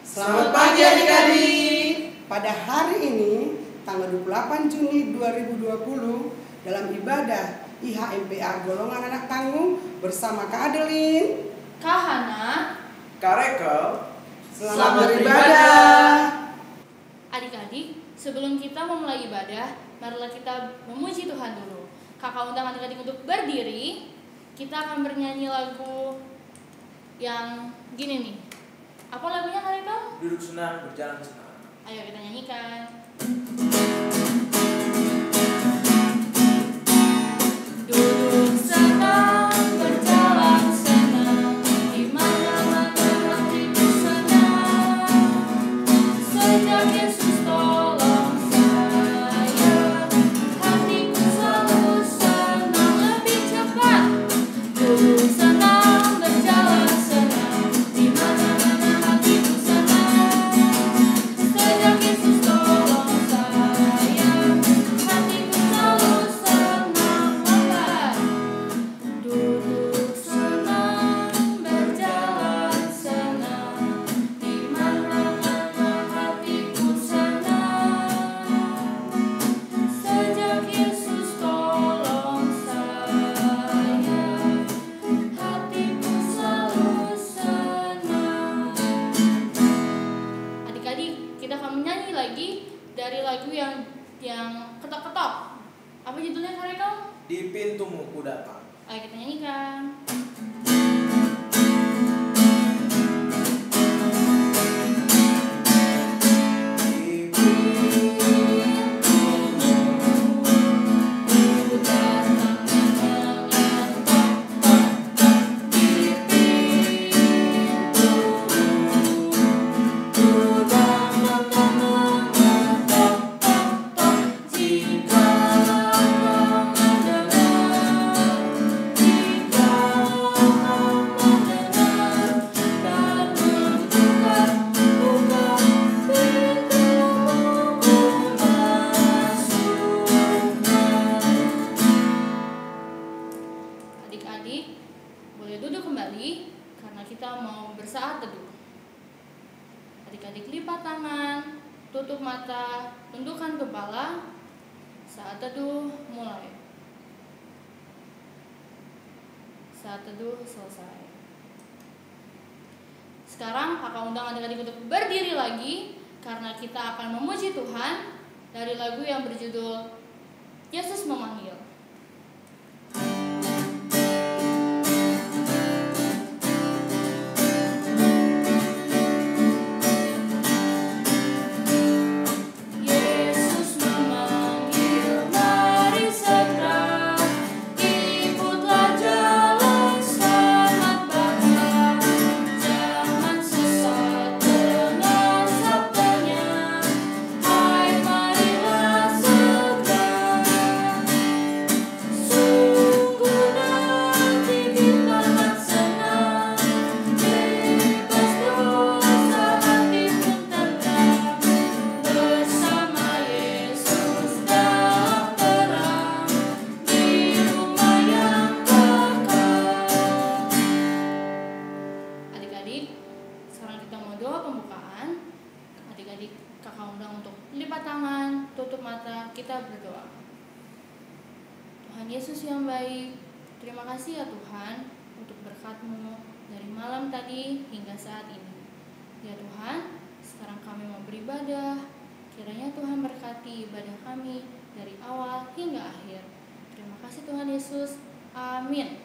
Selamat pagi adik-adik. Pada hari ini, tanggal 28 Juni 2020, dalam ibadah IHMPA Golongan Anak Tangguh bersama Kak Adeline, Kak Hana, Kak Rekel, selamat beribadah. Adik-adik, sebelum kita memulai ibadah, marilah kita memuji Tuhan dulu. Kakak undang adik-adik untuk berdiri. Kita akan bernyanyi lagu yang gini nih. Apa lagunya, Kak Rekel? duduk senang, berjalan senang. Ayo kita nyanyikan. Duduk senang, berjalan senang, di mana-mana hatiku senang. Sejak Yesus tolong saya, hatiku selalu senang. Lebih cepat. Duduk senang, berjalan senang, di mana-mana hatiku senang. Sejak Yesus tolong saya, hatiku selalu senang. Lambat. Duduk senang, berjalan senang, di mana-mana hatiku senang. Sejak Yesus tolong saya, hatiku selalu senang. Adik-adik, kita akan menyanyi lagi dari lagu yang ketok-ketok. Apa judulnya, Kak Rekel? Di pintumu ku datang. Ayo kita nyanyikan. Di pintumu Ku datang dengan tok-tok-tok. Di pintumu ku datang dengan tok-tok-tok. Jika kau mendengar, jika kau mendengar dan membuka pintumu masukkan. Adik-adik, boleh duduk kembali karena kita mau bersaat teduh. Adik-adik lipat tangan, tutup mata, tundukkan kepala. Saat teduh mulai. Saat teduh selesai. Sekarang kakak undang adik-adik untuk berdiri lagi karena kita akan memuji Tuhan dari lagu yang berjudul Yesus Memanggil. Yesus memanggil, mari segera ikutlah jalan selamat Bapa. Jangan sesat dengan sabdanya, hai marilah segera. Sungguh nanti kita akan senang, bebas dosa hati pun tenang. Bersama Yesus dalam terang, di rumah yang kekal. Adik-adik, sekarang kita mau doa pembukaan. Adik-adik, kakak undang untuk lipat tangan, tutup mata, kita berdoa. Tuhan Yesus yang baik, terima kasih ya Tuhan untuk berkat-Mu dari malam tadi hingga saat ini. Ya Tuhan, sekarang kami mau beribadah. Kiranya Tuhan berkati ibadah kami dari awal hingga akhir. Terima kasih Tuhan Yesus. Amin.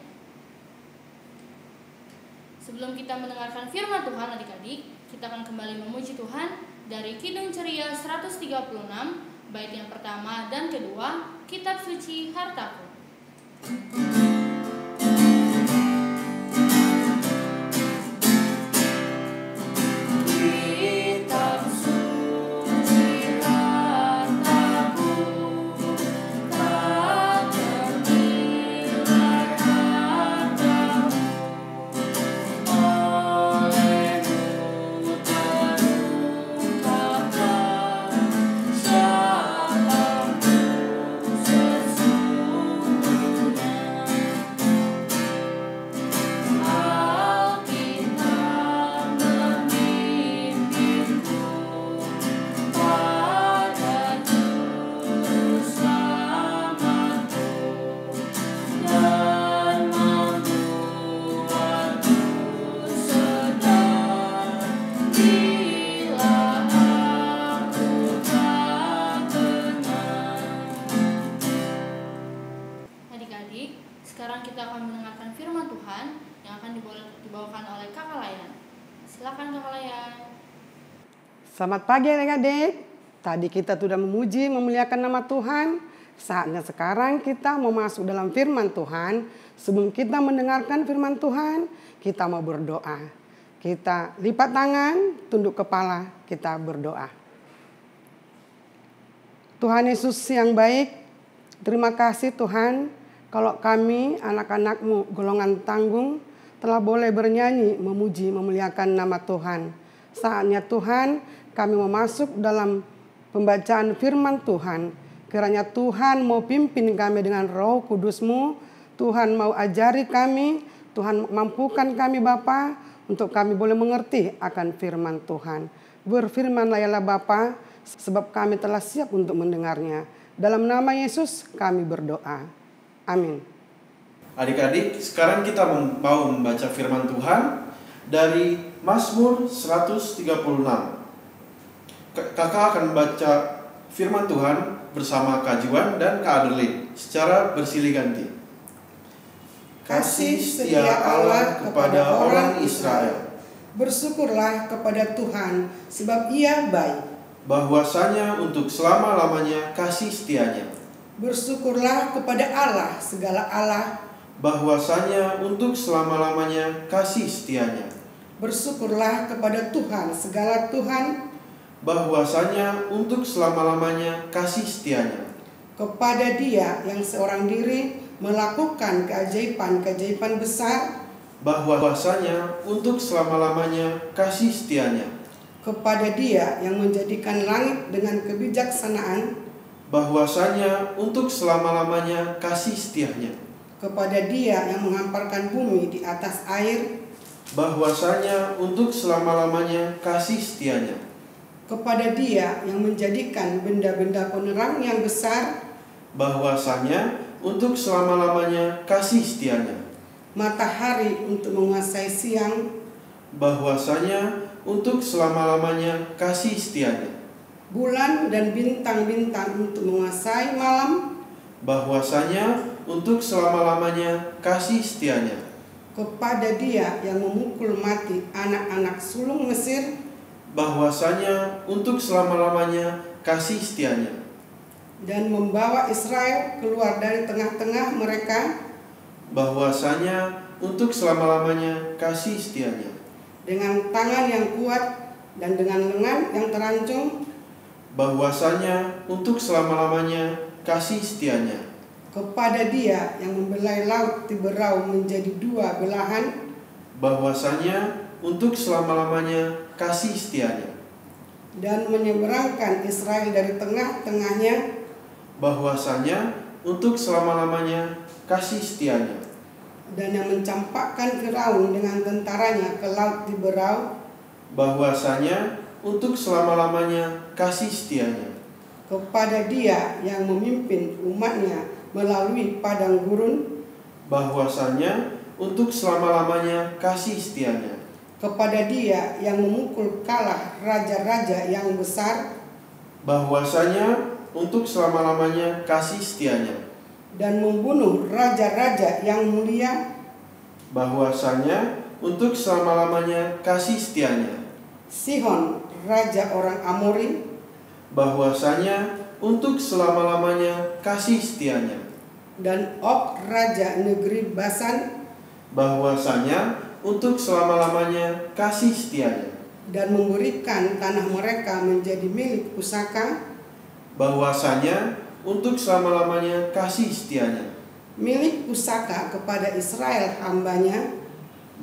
Sebelum kita mendengarkan firman Tuhan adik-adik, kita akan kembali memuji Tuhan dari Kidung Ceria 136, bait yang pertama dan kedua, Kitab Suci Hartaku. Kitab suci hartaku, tak ternilai hartamu, olehmu terungkapkan Selamat pagi adik-adik. Tadi kita sudah memuji, memuliakan nama Tuhan. Saatnya sekarang kita mau masuk dalam firman Tuhan. Sebelum kita mendengarkan firman Tuhan, kita mau berdoa. Kita lipat tangan, tunduk kepala, kita berdoa. Tuhan Yesus yang baik, terima kasih Tuhan. Kalau kami anak-anak-Mu golongan tanggung telah boleh bernyanyi, memuji, memuliakan nama Tuhan. Saatnya Tuhan, kami mau masuk dalam pembacaan firman Tuhan. Kiranya Tuhan mau pimpin kami dengan Roh Kudus-Mu. Tuhan mau ajari kami. Tuhan mampukan kami Bapa untuk kami boleh mengerti akan firman Tuhan. Berfirmanlah ya Bapa, sebab kami telah siap untuk mendengarnya. Dalam nama Yesus kami berdoa. Amin. Adik-adik, sekarang kita mau membaca firman Tuhan dari Mazmur 136. Kakak akan membaca firman Tuhan bersama Kak Juan dan Kak Adeline secara bersilih ganti. Kasih setia Allah kepada orang Israel. Bersyukurlah kepada Tuhan, sebab Ia baik. Bahwasanya untuk selama-lamanya kasih setianya. Bersyukurlah kepada Allah, segala Allah. Bahwasanya untuk selama-lamanya kasih setianya. Bersyukurlah kepada Tuhan, segala Tuhan. Bahwasanya untuk selama-lamanya kasih setianya. Kepada Dia yang seorang diri melakukan keajaiban-keajaiban besar. Bahwasanya untuk selama-lamanya kasih setianya. Kepada Dia yang menjadikan langit dengan kebijaksanaan. Bahwasanya untuk selama-lamanya kasih setianya. Kepada Dia yang menghamparkan bumi di atas air. Bahwasanya untuk selama-lamanya kasih setianya. Kepada Dia yang menjadikan benda-benda penerang yang besar. Bahwasanya untuk selama-lamanya kasih setianya. Matahari untuk menguasai siang. Bahwasanya untuk selama-lamanya kasih setianya. Bulan dan bintang-bintang untuk menguasai malam. Bahwasanya untuk selama-lamanya kasih setianya. Kepada Dia yang memukul mati anak-anak sulung Mesir. Bahwasanya untuk selama-lamanya kasih setianya. Dan membawa Israel keluar dari tengah-tengah mereka. Bahwasanya untuk selama-lamanya kasih setianya. Dengan tangan yang kuat dan dengan lengan yang terancung. Bahwasanya untuk selama-lamanya kasih setianya. Kepada Dia yang membelai laut Tiberau menjadi dua belahan. Bahwasanya untuk selama-lamanya kasih setianya. Dan menyeberangkan Israel dari tengah-tengahnya. Bahwasanya untuk selama-lamanya kasih setianya. Dan yang mencampakkan Firaun dengan tentaranya ke laut Tiberau. Bahwasanya untuk selama-lamanya kasih setianya. Kepada Dia yang memimpin umatnya melalui padang gurun. Bahwasanya untuk selama-lamanya kasih setianya. Kepada Dia yang memukul kalah raja-raja yang besar. Bahwasanya untuk selama-lamanya kasih setianya. Dan membunuh raja-raja yang mulia. Bahwasanya untuk selama-lamanya kasih setianya. Sihon, raja orang Amori. Bahwasanya untuk selama-lamanya kasih setianya. Dan Og, raja negeri Basan. Bahwasanya untuk selama-lamanya kasih setianya. Dan memberikan tanah mereka menjadi milik pusaka. Bahwasanya untuk selama-lamanya kasih setianya. Milik pusaka kepada Israel hambanya.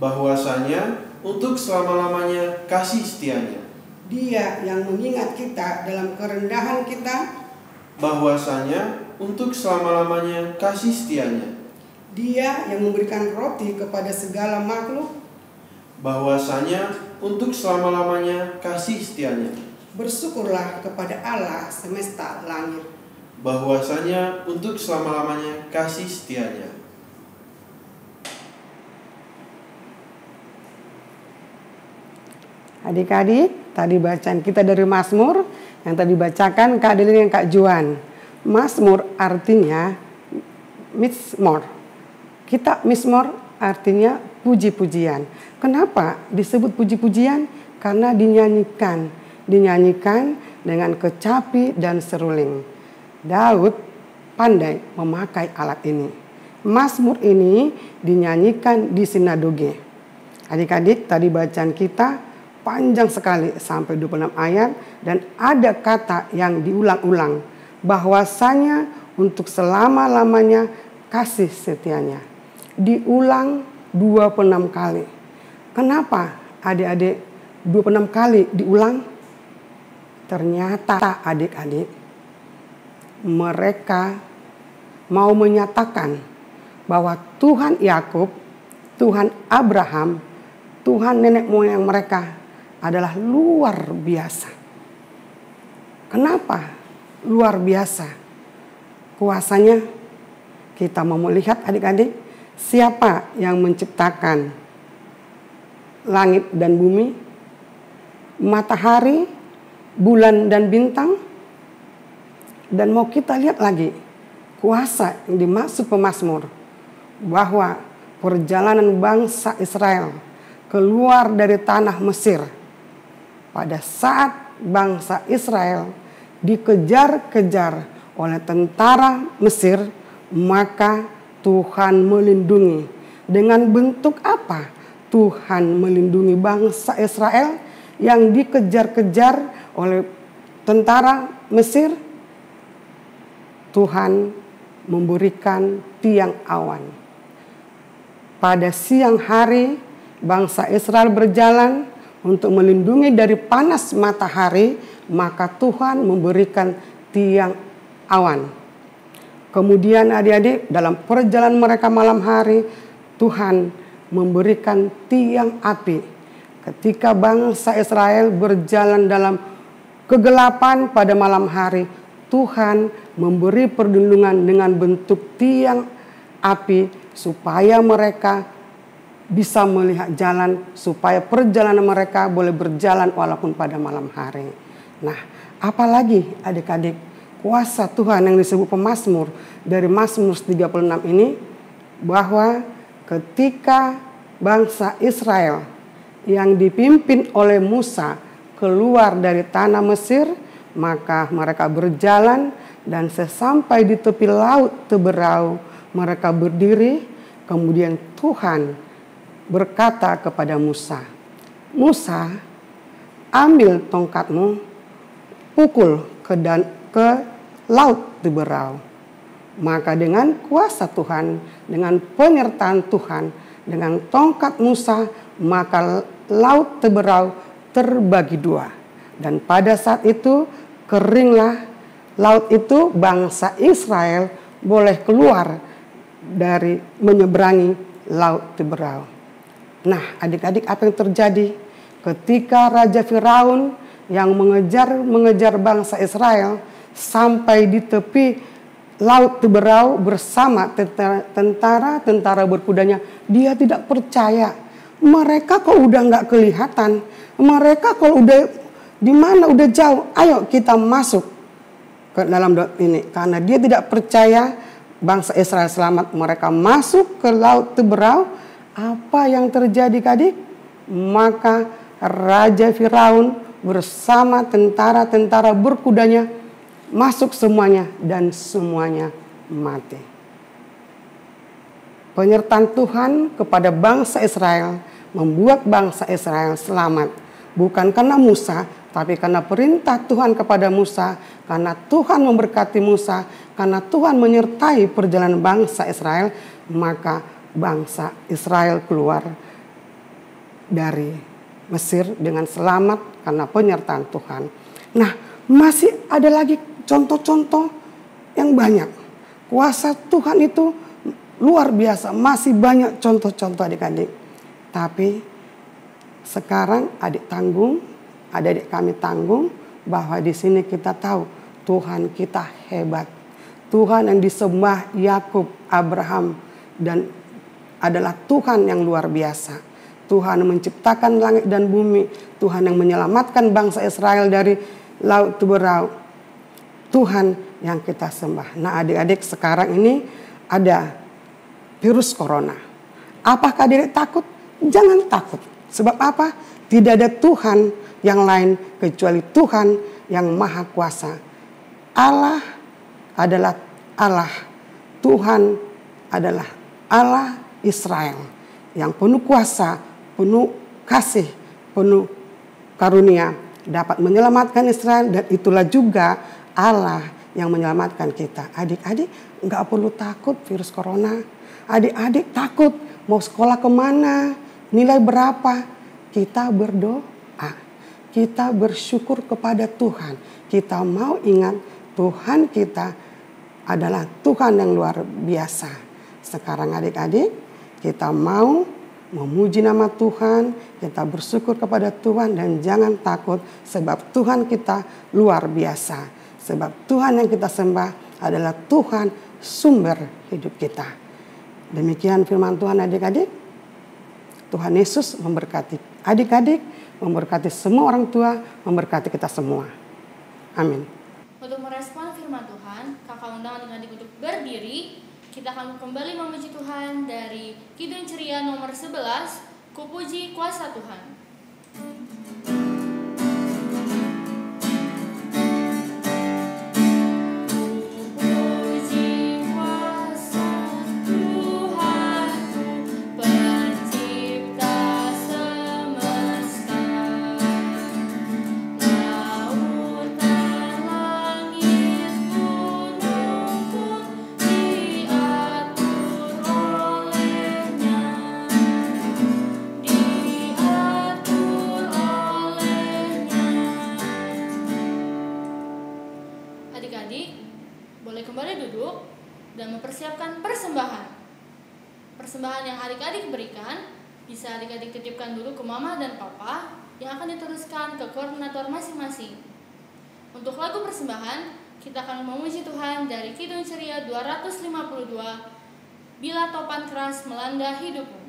Bahwasanya untuk selama-lamanya kasih setianya. Dia yang mengingat kita dalam kerendahan kita. Bahwasanya untuk selama-lamanya kasih setianya. Dia yang memberikan roti kepada segala makhluk. Bahwasanya untuk selama-lamanya kasih setianya. Bersyukurlah kepada Allah semesta langit. Bahwasanya untuk selama-lamanya kasih setianya. Adik-adik, tadi bacaan kita dari Mazmur yang tadi bacakan Kak Adeline dan Kak Juan. Mazmur artinya Mizmor. Kitab Mizmor artinya puji-pujian. Kenapa disebut puji-pujian? Karena dinyanyikan, dinyanyikan dengan kecapi dan seruling. Daud pandai memakai alat ini. Mazmur ini dinyanyikan di sinagoge. Adik-adik, tadi bacaan kita panjang sekali sampai 26 ayat dan ada kata yang diulang-ulang bahwasanya untuk selama-lamanya kasih setianya. Diulang 26 kali. Kenapa adik-adik 26 kali diulang? Ternyata adik-adik mereka mau menyatakan bahwa Tuhan Yakub, Tuhan Abraham, Tuhan nenek moyang mereka adalah luar biasa. Kenapa luar biasa? Kuasanya kita mau melihat adik-adik siapa yang menciptakan langit dan bumi, matahari, bulan dan bintang. Dan mau kita lihat lagi kuasa yang dimaksud pemazmur bahwa perjalanan bangsa Israel keluar dari tanah Mesir. Pada saat bangsa Israel dikejar-kejar oleh tentara Mesir, maka Tuhan melindungi. Dengan bentuk apa Tuhan melindungi bangsa Israel yang dikejar-kejar oleh tentara Mesir? Tuhan memberikan tiang awan. Pada siang hari bangsa Israel berjalan untuk melindungi dari panas matahari, maka Tuhan memberikan tiang awan. Kemudian adik-adik dalam perjalanan mereka malam hari, Tuhan memberikan tiang api. Ketika bangsa Israel berjalan dalam kegelapan pada malam hari, Tuhan memberi perlindungan dengan bentuk tiang api supaya mereka bisa melihat jalan, supaya perjalanan mereka boleh berjalan walaupun pada malam hari. Nah, apalagi adik-adik kuasa Tuhan yang disebut pemazmur dari Mazmur 36 ini, bahwa ketika bangsa Israel yang dipimpin oleh Musa keluar dari tanah Mesir, maka mereka berjalan dan sesampai di tepi laut Teberau mereka berdiri. Kemudian Tuhan berkata kepada Musa, "Musa, ambil tongkatmu, pukul ke laut Teberau." Maka dengan kuasa Tuhan, dengan penyertaan Tuhan, dengan tongkat Musa, maka laut Teberau terbagi dua. Dan pada saat itu keringlah laut itu, bangsa Israel boleh keluar dari menyeberangi laut Teberau. Nah, adik-adik, apa yang terjadi ketika Raja Firaun yang mengejar bangsa Israel sampai di tepi laut Teberau bersama tentara berkudanya? Dia tidak percaya. Mereka kok udah nggak kelihatan, mereka kalau udah di mana, udah jauh, ayo kita masuk ke dalam laut ini. Karena dia tidak percaya bangsa Israel selamat, mereka masuk ke laut Teberau. Apa yang terjadi adik? Maka Raja Firaun bersama tentara-tentara berkudanya masuk semuanya dan semuanya mati. Penyertaan Tuhan kepada bangsa Israel membuat bangsa Israel selamat. Bukan karena Musa, tapi karena perintah Tuhan kepada Musa, karena Tuhan memberkati Musa, karena Tuhan menyertai perjalanan bangsa Israel, maka bangsa Israel keluar dari Mesir dengan selamat karena penyertaan Tuhan. Nah, masih ada lagi contoh-contoh yang banyak. Kuasa Tuhan itu luar biasa, masih banyak contoh-contoh adik-adik. Tapi sekarang adik-adik kami tanggung bahwa di sini kita tahu Tuhan kita hebat. Tuhan yang disembah Yakub, Abraham, dan adalah Tuhan yang luar biasa. Tuhan yang menciptakan langit dan bumi. Tuhan yang menyelamatkan bangsa Israel dari laut Teberau. Tuhan yang kita sembah. Nah, adik-adik, sekarang ini ada virus corona. Apakah adik takut? Jangan takut. Sebab apa? Tidak ada Tuhan yang lain kecuali Tuhan yang Maha Kuasa. Allah adalah Allah, Tuhan adalah Allah Israel yang penuh kuasa, penuh kasih, penuh karunia, dapat menyelamatkan Israel, dan itulah juga Allah yang menyelamatkan kita. Adik-adik nggak perlu takut virus corona. Adik-adik takut mau sekolah kemana, nilai berapa. Kita berdoa, kita bersyukur kepada Tuhan. Kita mau ingat Tuhan kita adalah Tuhan yang luar biasa. Sekarang adik-adik kita mau memuji nama Tuhan, kita bersyukur kepada Tuhan, dan jangan takut sebab Tuhan kita luar biasa. Sebab Tuhan yang kita sembah adalah Tuhan sumber hidup kita. Demikian firman Tuhan adik-adik. Tuhan Yesus memberkati adik-adik, memberkati semua orang tua, memberkati kita semua. Amin. Untuk merespon firman Tuhan, kakak undang adik-adik untuk berdiri. Kita akan kembali memuji Tuhan dari Kidung Ceria nomor 11, Kupuji Kuasa Tuhan. Adik-adik boleh kembali duduk dan mempersiapkan persembahan. Persembahan yang adik-adik berikan bisa adik-adik titipkan dulu ke mama dan papa yang akan diteruskan ke koordinator masing-masing. Untuk lagu persembahan, kita akan memuji Tuhan dari Kidung Ceria 252, Bila Topan Keras Melanda Hidupmu.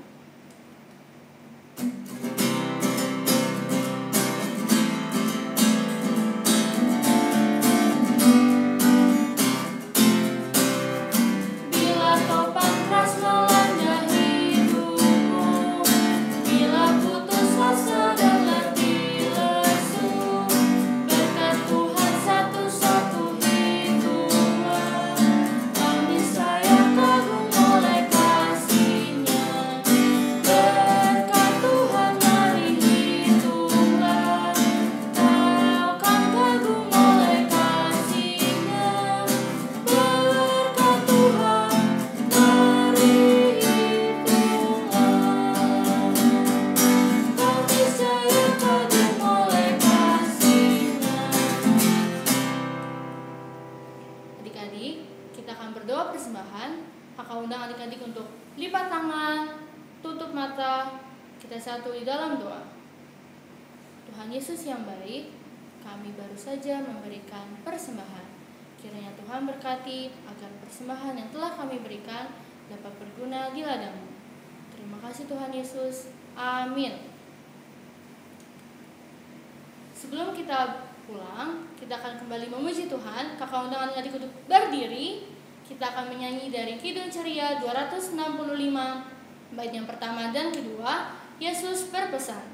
Adik-adik, kita akan berdoa persembahan. Kakak undang adik-adik untuk lipat tangan, tutup mata, kita satu di dalam doa. Tuhan Yesus yang baik, kami baru saja memberikan persembahan. Kiranya Tuhan berkati agar persembahan yang telah kami berikan dapat berguna di ladang-Mu. Terima kasih Tuhan Yesus. Amin. Sebelum kita pulang, kita akan kembali memuji Tuhan. Kakak undang adik-adik untuk berdiri. Kita akan menyanyi dari Kidung Ceria 265, bait yang pertama dan kedua, Yesus berpesan.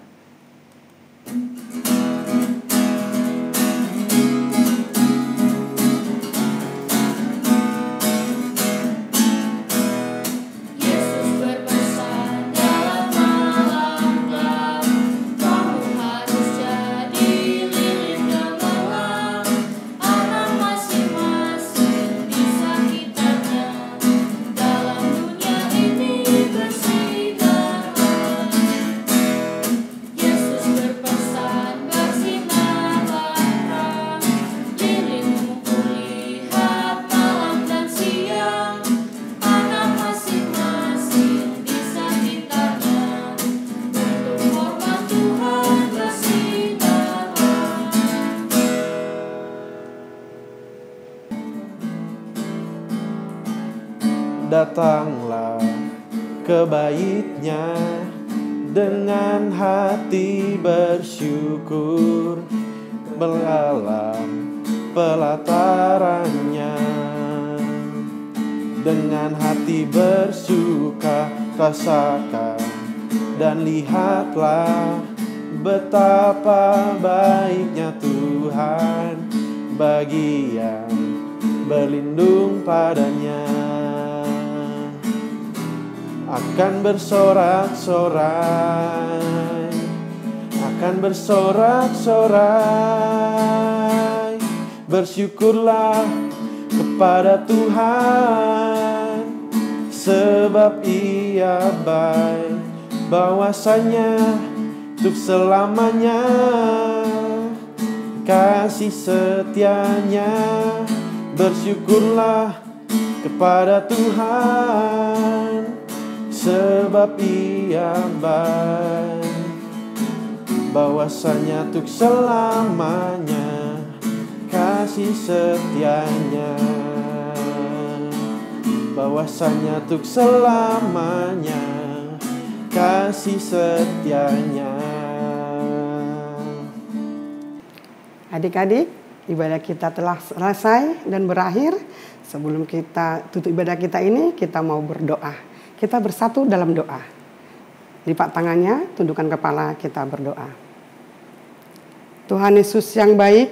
Datanglah ke bait-Nya dengan hati bersyukur, belalang pelatarannya. Dengan hati bersuka rasakan dan lihatlah betapa baiknya Tuhan bagi yang berlindung padanya. Akan bersorak-sorai, akan bersorak-sorai. Bersyukurlah kepada Tuhan, sebab Ia baik, bahwasanya untuk selamanya kasih setianya. Bersyukurlah kepada Tuhan, sebab Ia baik, bahwasanya untuk selamanya kasih setianya. Bahwasanya untuk selamanya kasih setianya. Adik-adik, ibadah kita telah selesai dan berakhir. Sebelum kita tutup ibadah kita ini, kita mau berdoa. Kita bersatu dalam doa. Lipat tangannya, tundukkan kepala, kita berdoa. Tuhan Yesus yang baik,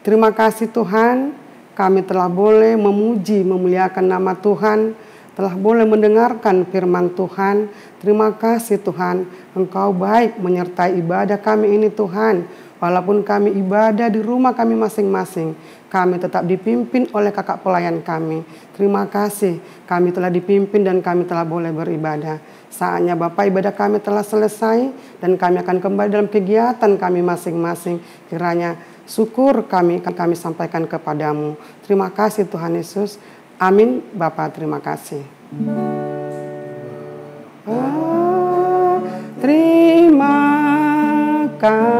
terima kasih Tuhan, kami telah boleh memuji, memuliakan nama Tuhan, telah boleh mendengarkan firman Tuhan. Terima kasih Tuhan, Engkau baik menyertai ibadah kami ini Tuhan. Walaupun kami ibadah di rumah kami masing-masing, kami tetap dipimpin oleh kakak pelayan kami. Terima kasih, kami telah dipimpin dan kami telah boleh beribadah. Saatnya Bapak, ibadah kami telah selesai dan kami akan kembali dalam kegiatan kami masing-masing. Kiranya syukur kami sampaikan kepadamu. Terima kasih Tuhan Yesus. Amin. Bapak, terima kasih. Terima kasih